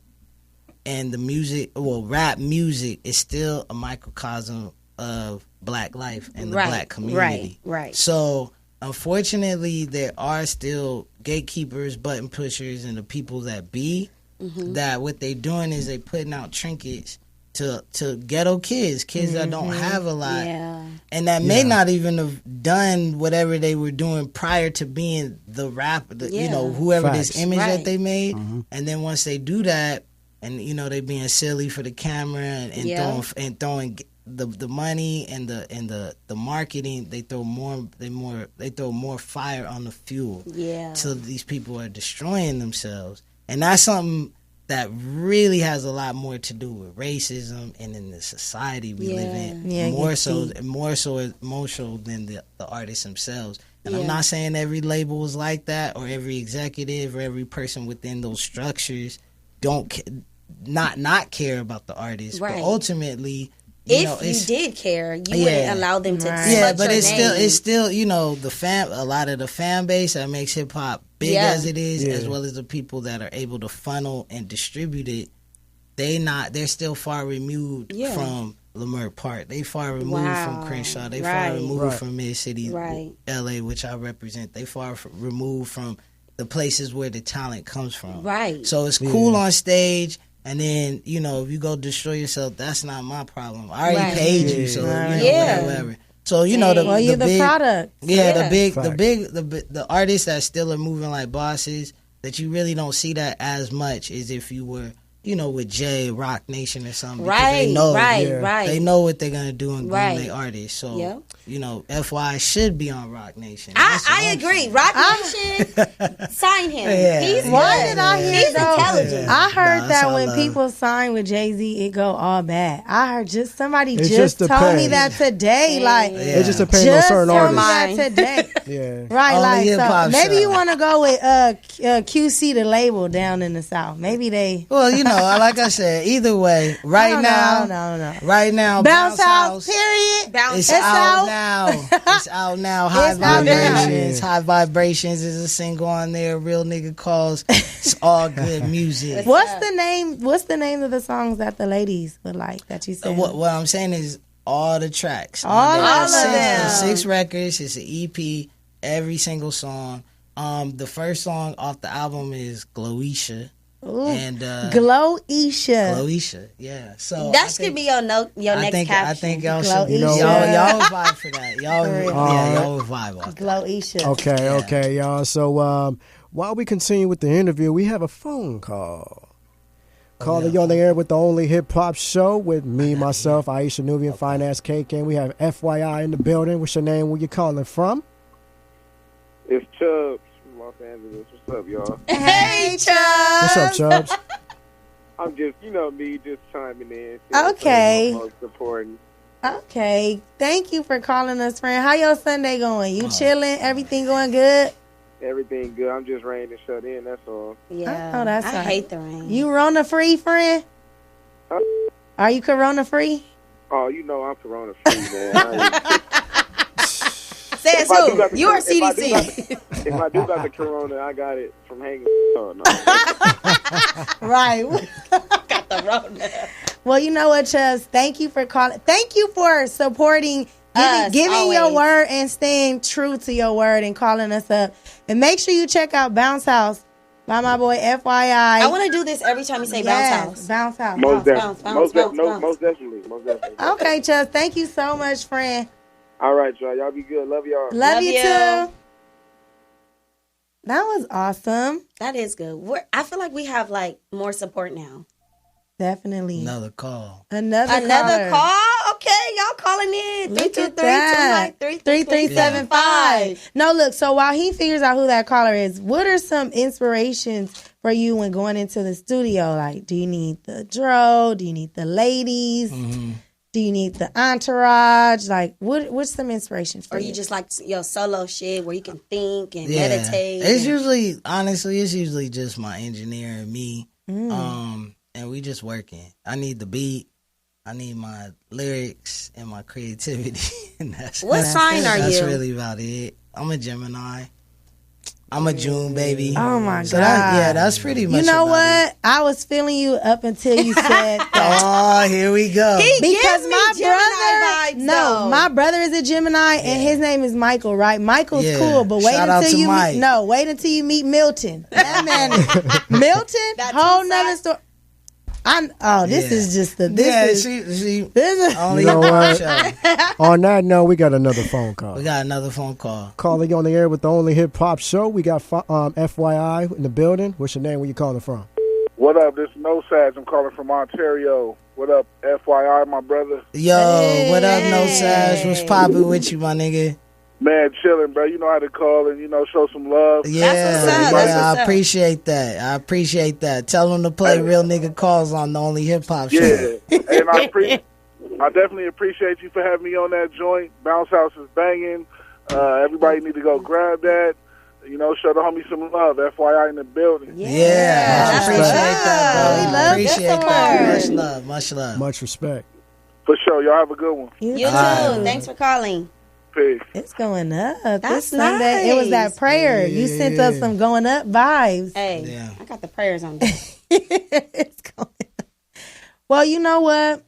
and the music, rap music is still a microcosm of black life and the black community. Right. So, unfortunately, there are still gatekeepers, button pushers, and the people that that what they're doing is they putting out trinkets to ghetto kids that don't have a lot, Yeah. and that may not even have done whatever they were doing prior to being the rapper, you know, whoever this image that they made, and then once they do that, and you know they being silly for the camera and throwing the money and the marketing, they throw more fire on the fuel. Yeah. So these people are destroying themselves, and that's something that really has a lot more to do with racism and in the society we live in. Yeah, more so emotional than the artists themselves. And I'm not saying every label is like that, or every executive or every person within those structures not care about the artist. Right. But ultimately, if you did care, you wouldn't allow them to touch but it's still you know a lot of the fan base that makes hip hop big as it is, as well as the people that are able to funnel and distribute it. They're still far removed from Leimert Park. They far removed from Crenshaw. They far removed from Mid City, LA, which I represent. They far removed from the places where the talent comes from. Right. So it's cool on stage. And then, you know, if you go destroy yourself, that's not my problem. I already paid you, so you know, whatever. So you know you're the product. The artists that still are moving like bosses that you really don't see that as much is if you were, you know, with Jay, Rock Nation or something. Right, they know what they're gonna do and groom their artists. So you know, FY should be on Rock Nation. I agree. Rock Nation, sign him. He's intelligent. I heard that when people sign with Jay-Z, it go all bad. I heard somebody just told me that today. Like it just depends on certain artists. That today. Right, like so maybe you want to go with QC, the label down in the South. Maybe they. Well, you know, like I said, either way, right now, Bounce House, period. It's out now. It's out now. High Vibrations is a single on there. Real Nigga Calls. It's all good music. What's the name of the songs that the ladies would like that you said? What I'm saying is all the tracks. All of them. 6 records. It's an EP. Every single song. The first song off the album is Glowisha. Ooh, and Glowisha, yeah. So that should be your next caption. I think y'all should. Y'all vibe for that. Y'all vibe off Glowisha. Okay, y'all. So while we continue with the interview, we have a phone call. Calling you on the air with the only hip hop show with me, myself, Ayesha, Nubian, Finance Cake, and we have FYI in the building. What's your name? Where you calling from? It's Chubbs. Los Angeles. What's up, y'all? Hey, Chubbs. What's up, Chubbs? I'm just, me just chiming in. Okay. Supporting. Okay. Thank you for calling us, friend. How your Sunday going? You chilling? Everything going good? Everything good. I'm just rain and shut in. That's all. Yeah. Oh, that's I hate the rain. You Rona free, friend? Are you Corona free? Oh, I'm Corona free, man. Says who? You are CDC. If I do got the Corona, I got it from hanging. Right. Got the Rona. Well, you know what, Chubbs? Thank you for calling. Thank you for supporting, giving your word and staying true to your word and calling us up. And make sure you check out Bounce House by my boy FYI. I want to do this every time you say Bounce House. Bounce House. Most definitely. Okay, Chubbs. Thank you so much, friend. All right, y'all. Y'all be good. Love y'all. Love you too. That was awesome. That is good. I feel like we have more support now. Definitely. Another call. Another call? Okay, y'all calling in. 323-293-3375. No, look, so while he figures out who that caller is, what are some inspirations for you when going into the studio? Like, do you need the dro? Do you need the ladies? Mm-hmm. Do you need the entourage? Like, what's some inspirations for you? Or you just like your solo shit where you can think and meditate? It's usually just my engineer and me. And we just working. I need the beat. I need my lyrics and my creativity. And what sign are you? That's really about it. I'm a Gemini. I'm a June baby. Oh my God. That's pretty much. You know what? It. I was feeling you up until you said that. Oh, here we go. Because my brother is a Gemini and his name is Michael, right? Michael's cool, but wait until you meet Milton. That man is Milton, whole nother story. This is just the. This is only. You know what? On that note, we got another phone call. Calling you on the air with the only hip hop show. We got FYI in the building. What's your name? Where you calling from? What up? This is No Sads. I'm calling from Ontario. What up, FYI, my brother? Yo, what up, No Sads? What's poppin' with you, my nigga? Man, chilling, bro. You know how to call and, show some love. Yeah, I appreciate that. Tell them to play real nigga calls on the only hip hop show. Yeah, and I definitely appreciate you for having me on that joint. Bounce House is banging. Everybody need to go grab that. Show the homie some love. FYI in the building. Yeah, I appreciate that, bro. We love appreciate that. Much love. Much respect. For sure. Y'all have a good one. You too. Thanks for calling. Peace. It's going up. That's this Sunday. nice. It was that prayer. You sent us some going up vibes. Hey, I got the prayers on deck. It's going up. Well, you know what?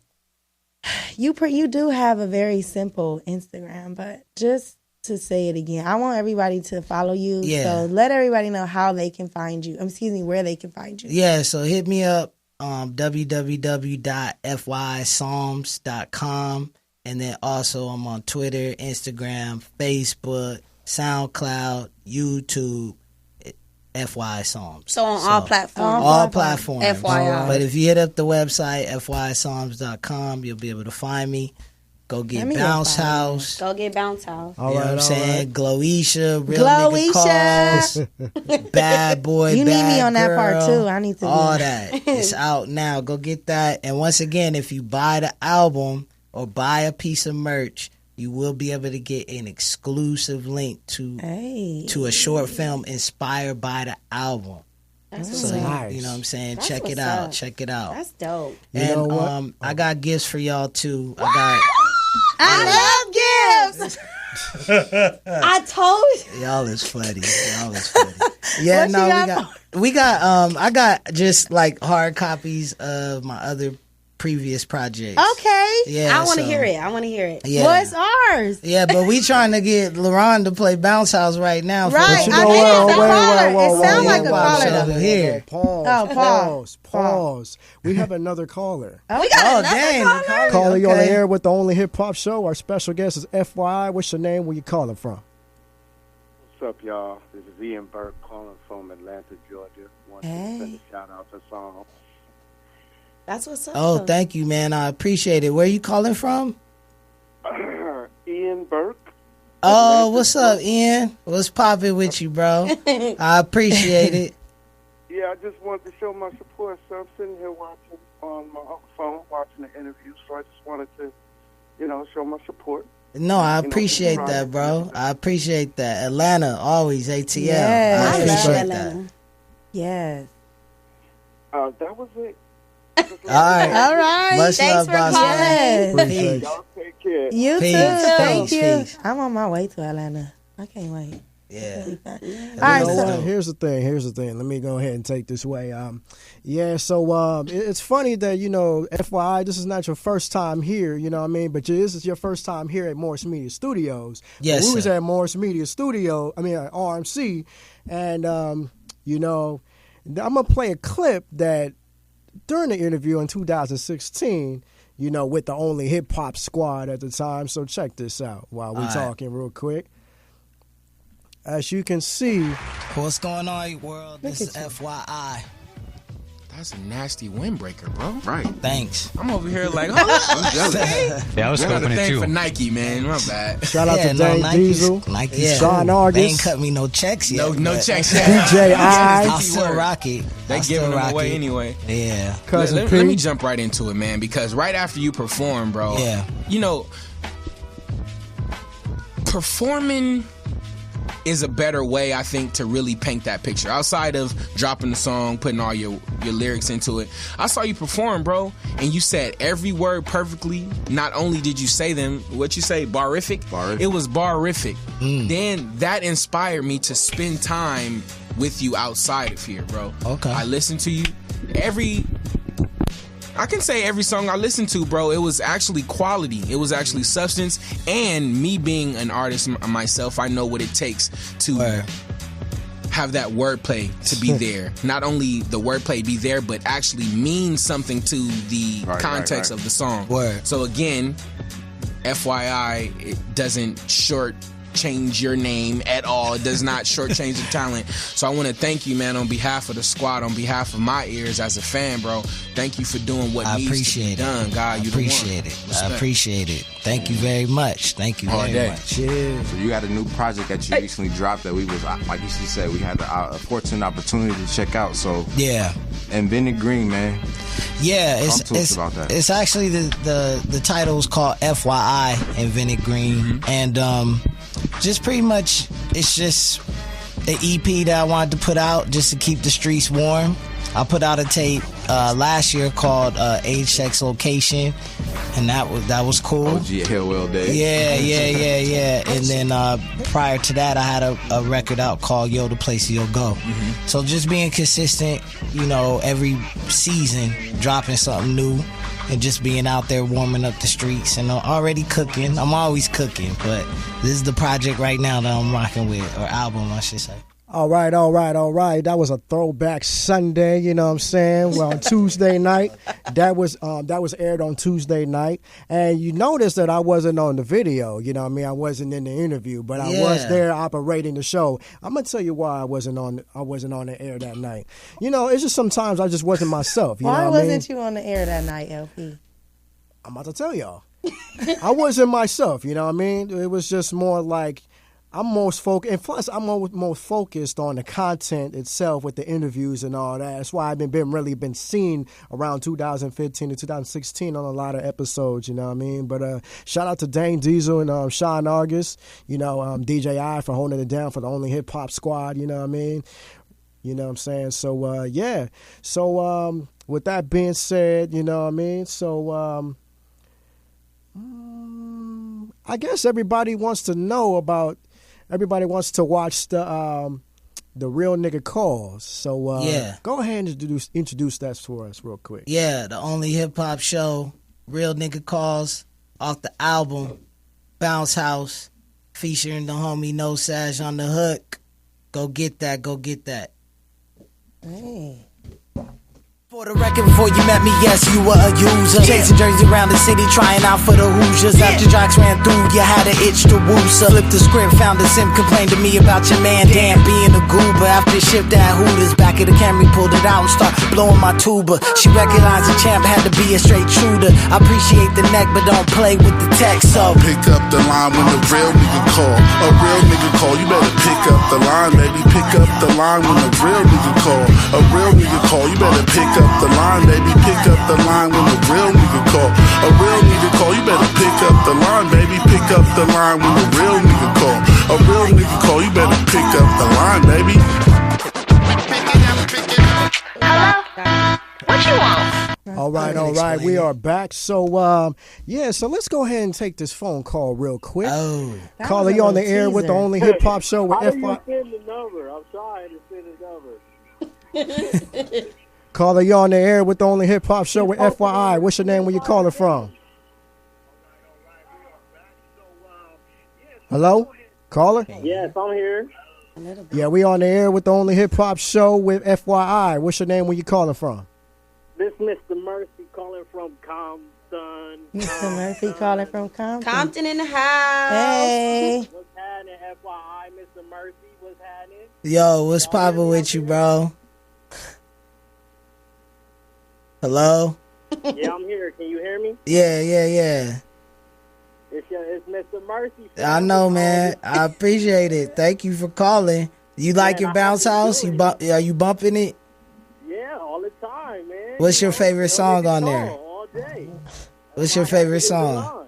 You do have a very simple Instagram, but just to say it again, I want everybody to follow you. Yeah. So let everybody know how they can find you. Where they can find you. Yeah, so hit me up, www.fypsalms.com. And then also I'm on Twitter, Instagram, Facebook, SoundCloud, YouTube, FY Psalms. So on all platforms. All platforms. FYI. But if you hit up the website, fypsalms.com, you'll be able to find me. Go get Bounce House. Go get Bounce House. You know what I'm saying? Glowisha, real nigga calls. Bad boy, you bad need me on that girl, part too. I need to all that. It's out now. Go get that. And once again, if you buy the album or buy a piece of merch, you will be able to get an exclusive link to a short film inspired by the album. That's nice. You know what I'm saying? That's Check it what's out. up. Check it out. That's dope. And I got gifts for y'all too. I love gifts. I told you. Y'all is funny. Yeah, we got I got just like hard copies of my other previous projects. Okay. Yeah. I want to hear it. Yeah. Well, it's ours. Yeah, but we trying to get Laron to play Bounce House right now. Right. But I think it's a caller. It sounds like a caller. Here. Pause. We have another caller. We got another caller? Calling you on the air with the only hip hop show. Our special guest is FY. What's your name? Where you calling from? What's up, y'all? This is Ian Burke calling from Atlanta, Georgia. Want to send a shout out to Song. That's what's up. Oh, thank you, man. I appreciate it. Where you calling from? Ian Burke. Oh, what's up, Ian? What's poppin' with you, bro? I appreciate it. Yeah, I just wanted to show my support. So I'm sitting here watching on my phone, watching the interview. So I just wanted to, show my support. No, I appreciate that, bro. I appreciate that. Atlanta, always ATL. Yes. I appreciate that. Yes. That was it. All right. Much Thanks love, for boss. calling. Peace. Y'all take care. You Peace, too. Thank peace, you. peace. I'm on my way to Atlanta. I can't wait. Yeah. All right. You know So what? Here's the thing. Let me go ahead and take this way. It's funny that, FYI, this is not your first time here, you know what I mean? But this is your first time here at Morris Media Studios. Yes, We was sir. at Morris Media Studio, at RMC, and, I'm going to play a clip that during the interview in 2016, with the only hip hop squad at the time. So check this out while we're talking real quick. As you can see, What's going on, world? This is FYI. That's a nasty windbreaker, bro. Right. Thanks. I'm over here like, I'm jealous. Yeah, I was Another scoping it thing too. for Nike, man. My bad. shout out to Dave Diesel, Nike's Sean cool. They ain't Argus, cut me no checks yet. No but checks. DJ I, I'll still rock it. They I'll giving still them rock away it. anyway. Yeah. Cousin Let P. me jump right into it, man, because right after you perform, bro, performing is a better way, I think, to really paint that picture. Outside of dropping the song, putting all your lyrics into it, I saw you perform, bro, and you said every word perfectly. Not only did you say them, what you say, barific? It was barific. Then that inspired me to spend time with you outside of here, bro. Okay. I listened to you. I can say every song I listened to, bro, it was actually quality. It was actually substance. And me being an artist myself, I know what it takes to have that wordplay to be there. Not only the wordplay be there, but actually mean something to the context of the song. Word. So again, FYI, it doesn't change your name at all. It does not shortchange your talent. So I want to thank you, man, on behalf of the squad, on behalf of my ears as a fan, bro. Thank you for doing what needs to be done, God. You appreciate it. Respect. I appreciate it. Thank you very much. Thank you very much. Yeah. So you got a new project that you recently dropped that we was, like you said, we had a fortunate opportunity to check out. So yeah, and Vinny Green, man. Yeah, Talk to us about that. It's actually the title is called FYI and Vinny Green, and just pretty much it's just an EP that I wanted to put out just to keep the streets warm. I put out a tape last year called Age, Sex, Location, and that was cool. OG Hillwell Day. Yeah. And then prior to that, I had a record out called Yo, the Place You'll Go. So just being consistent, you know, every season dropping something new, and just being out there warming up the streets and already cooking. I'm always cooking, but this is the project right now that I'm rocking with, or album, I should say. All right. That was a throwback Sunday, you know what I'm saying? Well, on Tuesday night. That was aired on Tuesday night. And you notice that I wasn't on the video, you know what I mean? I wasn't in the interview, but I was there operating the show. I'm going to tell you why I wasn't on the air that night. You know, it's just sometimes I just wasn't myself, you know what I mean? Why wasn't you on the air that night, LP? I'm about to tell y'all. I wasn't myself, you know what I mean? It was just more like I'm most focused, and plus I'm most focused on the content itself with the interviews and all that. That's why I've been seen around 2015 to 2016 on a lot of episodes, you know what I mean? But shout out to Dane Diesel and Sean August, you know, DJ I for holding it down for the Only Hip Hop Squad, you know what I mean? You know what I'm saying? So, yeah. So, with that being said, you know what I mean? So, I guess everybody wants to watch the Real Nigga Calls. So go ahead and introduce that for us real quick. Yeah, the only hip hop show, Real Nigga Calls, off the album Bounce House, featuring the homie No Sash on the hook. Go get that. Hey. For the record, before you met me, yes, you were a user. Chasing jerseys around the city, trying out for the Hoosiers. After Jocks ran through, you had an itch to woosa. Flipped the script, found a sim, complained to me about your man Dan being a goober. After shift at Hooters, back of the Camry, pulled it out and start blowing my tuba. She recognized the champ had to be a straight shooter. I appreciate the neck, but don't play with the text. So pick up the line when the real nigga call. A real nigga call, you better pick up the line, baby. Pick up the line when the real nigga call. A real nigga call, you better pick up the line, baby. Pick up the line when the real nigga call. A real nigga call, you better pick up the line, baby. Pick up the line when the real nigga call. A real nigga call, you better pick up the line, baby. Hello? What you want? All right. We are back. So, so let's go ahead and take this phone call real quick. Caller, you on the air with the Only Hip Hop Show with How do FY. you send the number? I'm trying to send the number. Caller, you on the air with the Only Hip Hop Show with FYI. What's your name? Where you calling from? Hello? Caller? Yes, I'm here. Yeah, we on the air with the Only Hip Hop Show with FYI. What's your name? Where you calling from? This Mr. Mercy calling from Compton. Mr. Murphy calling from Compton. Compton in the house. Hey. What's happening, FYI, Mr. Mercy? What's happening? Yo, what's poppin' with you, bro? Hello? Yeah, I'm here. Can you hear me? Yeah. It's Mr. Mercy. I know, man. I appreciate it. Thank you for calling. You like your bounce house? Are you bumping it? Yeah, all the time, man. What's your favorite song on there? All day. What's your favorite song?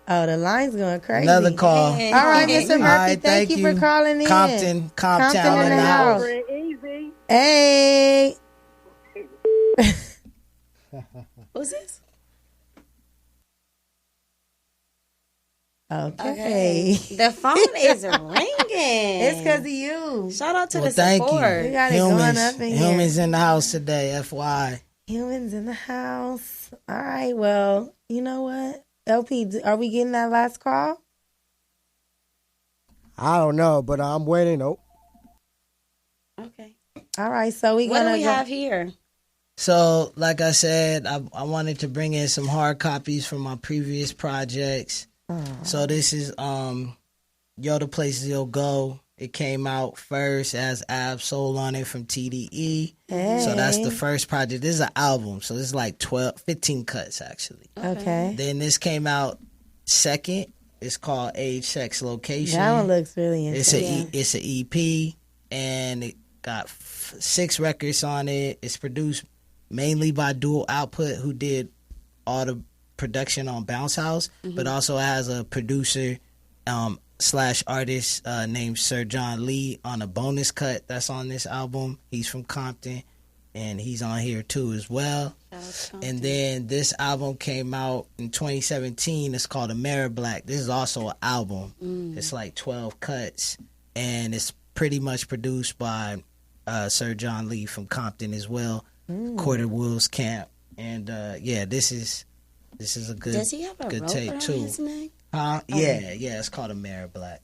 Oh, the line's going crazy. Another call. All right, Mr. Murphy, right, thank you for calling in. Compton in the house. Easy. Hey. Who's this? Okay. The phone is ringing. It's because of you. Shout out to the thank support. you. We got it going up in here. Humans in the house today, FYI. Humans in the house. All right, well, you know what? LP, are we getting that last call? I don't know, but I'm waiting. Oh. Okay. All right, so what do we have here? So, like I said, I wanted to bring in some hard copies from my previous projects. So this is Yo the Places You'll Go. It came out first as Ab Soul on it from TDE. Hey. So that's the first project. This is an album, so this is like 15 cuts actually. Okay. Then this came out second. It's called Age, Sex, Location. That one looks really interesting. It's an EP, and it got 6 records on it. It's produced mainly by Dual Output, who did all the production on Bounce House, but also has a producer / artist named Sir John Lee on a bonus cut that's on this album. He's from Compton, and he's on here too as well. And then this album came out in 2017. It's called America Black. This is also an album. It's like 12 cuts, and it's pretty much produced by Sir John Lee from Compton as well. Quarter Wolves Camp, and this is a good. Does he have a good rope tape around too. his neck? Yeah, it's called America Black.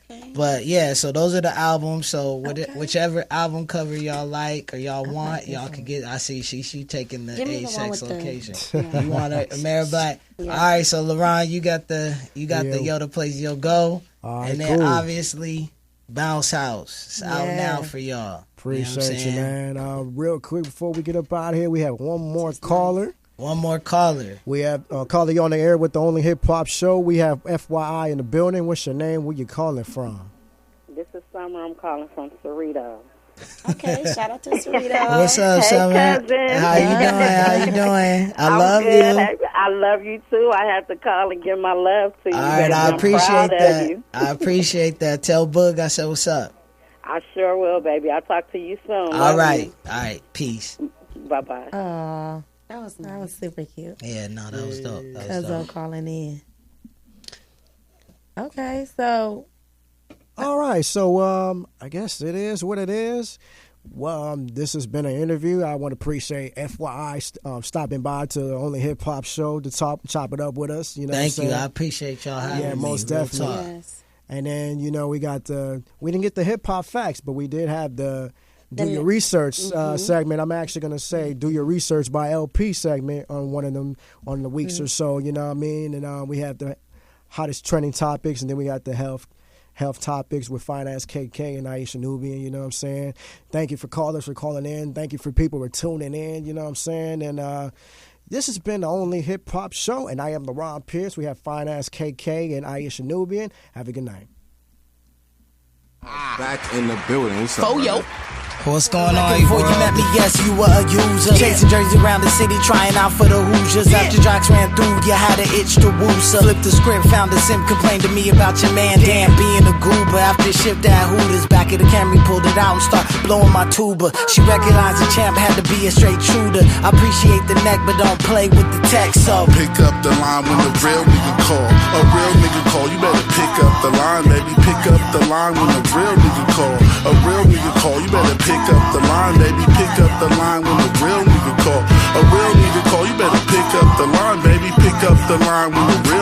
Okay. But yeah, so those are the albums. So whichever album cover y'all like or y'all want, y'all can get. I see she taking the Age, Sex, Location. You want America Black? Yeah. All right, so Laron, you got the Yo the Place You'll Go, and then obviously Bounce House. It's out now for y'all. Appreciate you, man. Real quick before we get up out of here, we have one more caller. One more caller. We have caller you on the air with the only hip hop show. We have FYI in the building. What's your name? Where you calling from? This is Summer. I'm calling from Cerrito. Okay, shout out to Cerrito. What's up, Summer? Cousin. How you doing? I love good. you. I love you too. I have to call and give my love to you. All right, I appreciate that. I appreciate that. Tell Boog I said what's up. I sure will, baby. I'll talk to you soon. All right. Peace. Bye-bye. That was super cute. Yeah, no, that was dope. Cuzzo calling in. Okay, so. All right, so I guess it is what it is. Well, this has been an interview. I want to appreciate FYI stopping by to the only hip hop show to chop it up with us. You know, thank you. I appreciate y'all having me. Yeah, most definitely. Yes. And then we got we didn't get the hip hop facts, but we did have the. Do your research segment. I'm actually going to say do your research by LP segment on one of them on the weeks or so, you know what I mean? And we have the hottest trending topics, and then we got the health topics with Finance KK and Ayesha Nubian, you know what I'm saying? Thank you for callers for calling in. Thank you for people for tuning in, you know what I'm saying? And this has been the only hip hop show, and I am Laron Pierce. We have Finance KK and Ayesha Nubian. Have a good night. Back in the building. What's up? Yo. What's going on? Before you met me, yes, you were a user. Chasing jerseys around the city, trying out for the Hoosiers. After jocks ran through, you had an itch to woo. So flipped the script, found a sim, complained to me about your man, damn, being a goober. After shift at Hooters, back of the Camry, pulled it out and start blowing my tuba. She recognized the champ, had to be a straight shooter. I appreciate the neck, but don't play with the tech, so pick up the line when the real nigga call. A real nigga call, you better pick up the line, baby. Pick up the line when the real nigga call. A real nigga call, you better pick up the line, baby. Pick up the line when the real nigga call. A real nigga call, you better pick up the line, baby. Pick up the line when the real